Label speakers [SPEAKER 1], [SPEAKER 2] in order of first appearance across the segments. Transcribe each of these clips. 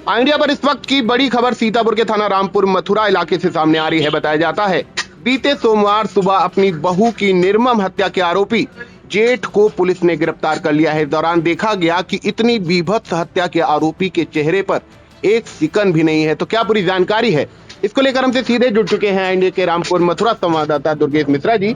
[SPEAKER 1] India पर इस वक्त की बड़ी खबर सीतापुर के थाना रामपुर मथुरा इलाके से सामने आ रही है। बताया जाता है बीते सोमवार सुबह अपनी बहू की निर्मम हत्या के आरोपी जेठ को पुलिस ने गिरफ्तार कर लिया है। इस दौरान देखा गया कि इतनी बीभत्स हत्या के आरोपी के चेहरे पर एक सिकन भी नहीं है। तो क्या पूरी जानकारी है, इसको लेकर हमसे सीधे जुड़ चुके हैं इंडिया के रामपुर मथुरा संवाददाता दुर्गेश मिश्रा जी।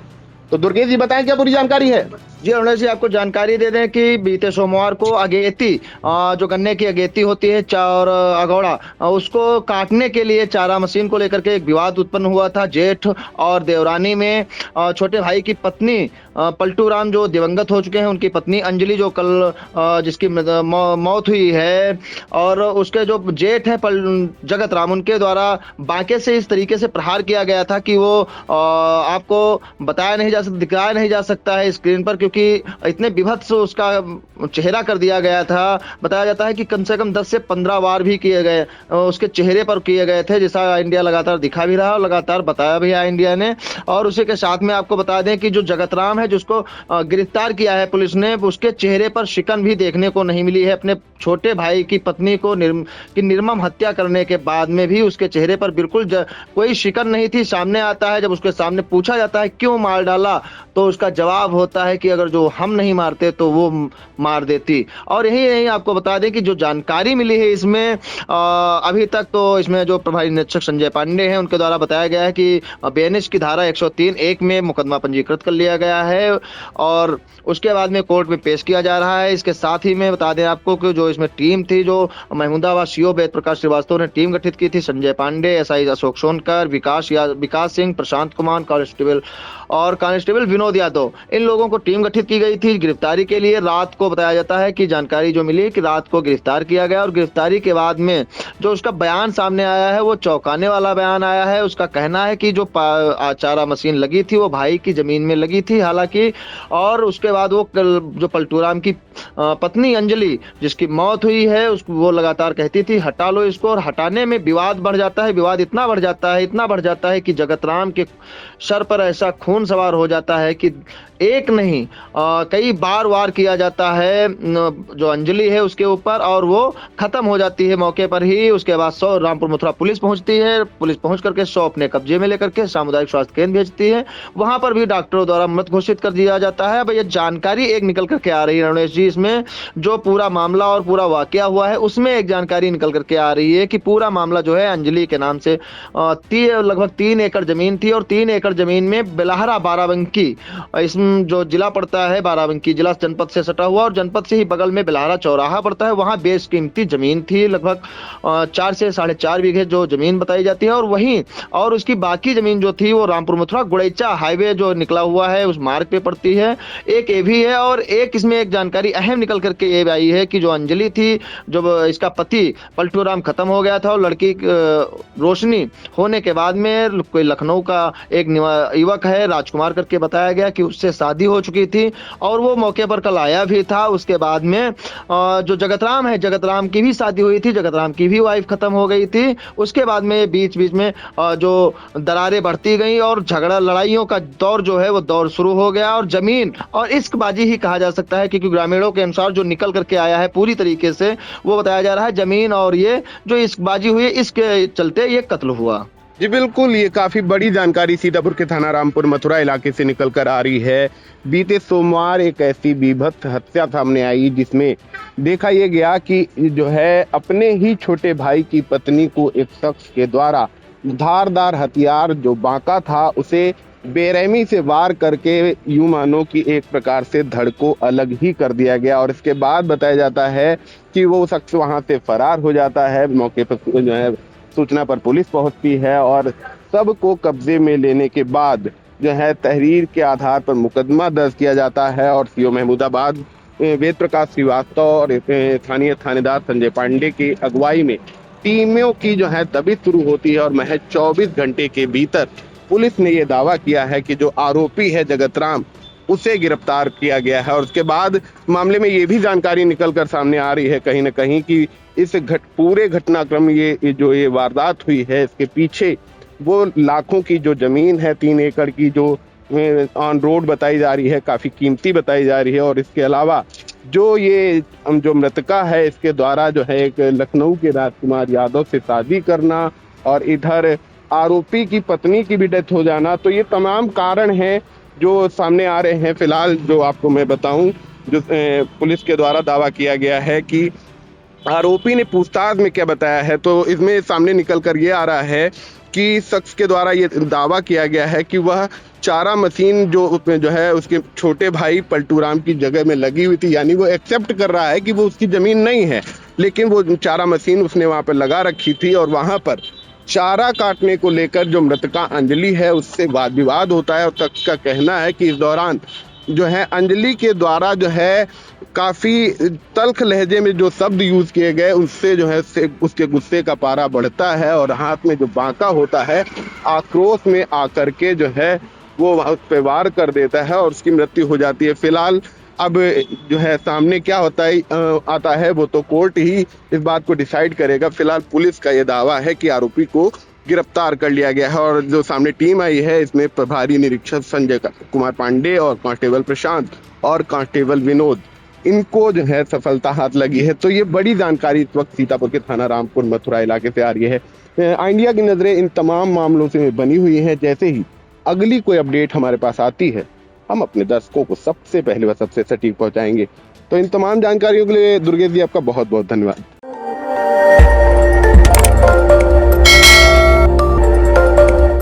[SPEAKER 1] तो दुर्गेश जी बताएं क्या पूरी जानकारी है।
[SPEAKER 2] जी अरुणेश जी, आपको जानकारी दे दें कि बीते सोमवार को अगेती जो गन्ने की अगेती होती है और अगौड़ा, उसको काटने के लिए चारा मशीन को लेकर के एक विवाद उत्पन्न हुआ था जेठ और देवरानी में। छोटे भाई की पत्नी पलटू राम जो दिवंगत हो चुके हैं, उनकी पत्नी अंजलि जो कल जिसकी मौत हुई है, और उसके जो जेठ है जगत राम, उनके द्वारा बांके से इस तरीके से प्रहार किया गया था कि वो आपको दिखाया नहीं जा सकता है स्क्रीन पर, क्योंकि इतने विभत्स उसका चेहरा कर दिया गया था। बताया जाता है कि कम से कम 10 से 15 वार भी किए गए, उसके चेहरे पर किए गए थे, जिसका इंडिया लगातार दिखा भी रहा और लगातार बताया भी है इंडिया ने। और उसी के साथ में आपको बता दें कि जो जगत राम है, जिसको गिरफ्तार किया है पुलिस ने, उसके चेहरे पर शिकन भी देखने को नहीं मिली है। अपने छोटे भाई की पत्नी को निर्मम हत्या करने के बाद में भी उसके चेहरे पर बिल्कुल कोई शिकन नहीं थी। सामने आता है, जब उसके सामने पूछा जाता है क्यों मार डाला, तो उसका जवाब होता है कि अगर जो हम नहीं मारते तो वो मार देती। और यही आपको बता दें कि जो जानकारी मिली है इसमें अभी तक, तो इसमें जो प्रभारी निरीक्षक संजय पांडे हैं, उनके द्वारा बताया गया है कि बीएनएस की धारा 103(1) में मुकदमा पंजीकृत कर लिया गया है और उसके बाद में कोर्ट में पेश किया जा रहा है। इसके साथ ही में बता दें आपको कि जो इसमें टीम थी, जो महमूदाबाद सीओ वेद प्रकाश श्रीवास्तव ने टीम गठित की थी, संजय पांडे, एसआई अशोक सोनकर, विकास सिंह, प्रशांत कुमार, कांस्टेबल विनोद यादव, इन लोगों को टीम गठित की गई थी गिरफ्तारी के लिए। रात को बताया जाता है कि जानकारी जो मिली कि रात को गिरफ्तार किया गया और गिरफ्तारी के बाद में जो उसका बयान सामने आया है, वो चौंकाने वाला बयान आया है। उसका कहना है कि जो चारा मशीन लगी थी वो भाई की जमीन में लगी थी हालांकि, और उसके बाद वो जो पलटूराम की पत्नी अंजलि जिसकी मौत हुई है, वो लगातार कहती थी हटा लो इसको, और हटाने में विवाद बढ़ जाता है। विवाद इतना बढ़ जाता है कि जगत राम के सर पर ऐसा खून सवार हो जाता है कि एक नहीं कई बार वार किया जाता है जो अंजलि है उसके ऊपर, और वो खत्म हो जाती है मौके पर ही। उसके बाद रामपुर मथुरा पुलिस पहुंचती है। पुलिस पहुंच करके 100 अपने कब्जे में लेकर के सामुदायिक स्वास्थ्य केंद्र भेजती है। वहां पर भी डॉक्टरों द्वारा मृत घोषित कर दिया जाता है। अब ये जानकारी एक निकल करके आ रही है रमेश जी, इसमें जो पूरा मामला और पूरा वाकया हुआ है उसमें एक जानकारी निकल करके आ रही है कि पूरा मामला जो है अंजलि के नाम से लगभग 3 एकड़ जमीन थी, और 3 एकड़ जमीन में बेलहरा बाराबंकी, इसमें जो जिला पड़ता है बाराबंकी जिला जनपद से सटा हुआ, और जनपद से ही बगल में बेलहरा चौराहा पड़ता है, वहां बेशकीमती जमीन थी। लगभग 4 से 4.5 बीघे जो जमीन बताई जाती है। और वहीं और उसकी बाकी जमीन जो थी वो रामपुर मथुरा गुड़ैचा हाईवे जो निकला हुआ है उस मार्ग पे पड़ती है। एक ये भी है, और एक इसमें एक जानकारी अहम निकल करके ये आई है कि जो अंजलि थी, जो इसका पति पलटू राम खत्म हो गया था, और लड़की रोशनी होने के बाद में कोई लखनऊ का एक युवक है राजकुमार करके बताया गया कि उससे शादी हो चुकी थी, और वो मौके पर कल आया भी था। उसके बाद में जो जगत राम है, जगत राम की भी शादी हुई थी, जगत राम की भी वाइफ खत्म हो गई थी। उसके बाद में बीच बीच में जो दरारें बढ़ती गई और झगड़ा लड़ाइयों का दौर जो है वो दौर शुरू हो गया, और जमीन और इश्कबाजी ही कहा जा सकता है, क्योंकि ग्रामीणों के अनुसार जो निकल करके आया है पूरी तरीके से वो बताया जा रहा है जमीन और ये जो इश्कबाजी हुई इसके चलते ये कत्ल हुआ।
[SPEAKER 1] जी बिल्कुल, ये काफी बड़ी जानकारी सीतापुर के थाना रामपुर मथुरा इलाके से निकल कर आ रही है। बीते सोमवार एक ऐसी बीभत्स हत्या सामने आई जिसमें देखा यह गया कि जो है अपने ही छोटे भाई की पत्नी को एक शख्स के द्वारा धारदार हथियार जो बांका था उसे बेरहमी से वार करके यूं मानो कि एक प्रकार से धड़ को अलग ही कर दिया गया। और इसके बाद बताया जाता है कि वो शख्स वहां से फरार हो जाता है। मौके पर जो है सूचना पर पुलिस पहुंचती है और सबको कब्जे में लेने के बाद जो है तहरीर के आधार पर मुकदमा दर्ज किया जाता है। और सीओ महमूदाबाद वेद प्रकाश श्रीवास्तव और स्थानीय थानेदार संजय पांडे की अगुवाई में टीमों की जो है दबिश शुरू होती है, और महज 24 घंटे के भीतर पुलिस ने यह दावा किया है कि जो आरोपी है जगत राम उसे गिरफ्तार किया गया है। और उसके बाद मामले में ये भी जानकारी निकलकर सामने आ रही है कहीं ना कहीं कि इस पूरे घटनाक्रम ये वारदात हुई है, इसके पीछे वो लाखों की जो जमीन है 3 एकड़ की जो ऑन रोड बताई जा रही है, काफी कीमती बताई जा रही है। और इसके अलावा जो ये जो मृतका है इसके द्वारा जो है एक लखनऊ के राजकुमार यादव से शादी करना और इधर आरोपी की पत्नी की भी डेथ हो जाना, तो ये तमाम कारण हैं जो सामने आ रहे हैं। फिलहाल जो आपको मैं बताऊं, जो पुलिस के द्वारा दावा किया गया है कि आरोपी ने पूछताछ में क्या बताया है, तो इसमें सामने निकल कर ये आ रहा है कि शख्स के द्वारा ये दावा किया गया है कि वह चारा मशीन जो उसमें जो है उसके छोटे भाई पलटूराम की जगह में लगी हुई थी, यानी वो एक्सेप्ट कर रहा है कि वो उसकी जमीन नहीं है, लेकिन वो चारा मशीन उसने वहां पर लगा रखी थी और वहां पर चारा काटने को लेकर जो मृतका अंजलि है उससे वाद विवाद होता है। और शख्स का कहना है कि इस दौरान जो है अंजलि के द्वारा जो है काफी तल्ख लहजे में जो शब्द यूज किए गए, उससे जो है उसके गुस्से का पारा बढ़ता है और हाथ में जो बांका होता है आक्रोश में आकर के जो है वो उस पे वार कर देता है और उसकी मृत्यु हो जाती है। फिलहाल अब जो है सामने क्या होता है आता है वो तो कोर्ट ही इस बात को डिसाइड करेगा। फिलहाल पुलिस का ये दावा है कि आरोपी को गिरफ्तार कर लिया गया है और जो सामने टीम आई है इसमें प्रभारी निरीक्षक संजय कुमार पांडे और कांस्टेबल प्रशांत और कांस्टेबल विनोद, इनको जो है सफलता हाथ लगी है। तो ये बड़ी जानकारी इस वक्त सीतापुर के थाना रामपुर मथुरा इलाके से आ रही है। इंडिया की नजरें इन तमाम मामलों से बनी हुई हैं। जैसे ही अगली कोई अपडेट हमारे पास आती है हम अपने दर्शकों को सबसे पहले व सबसे सटीक पहुंचाएंगे। तो इन तमाम जानकारियों के लिए दुर्गेश जी आपका बहुत बहुत धन्यवाद।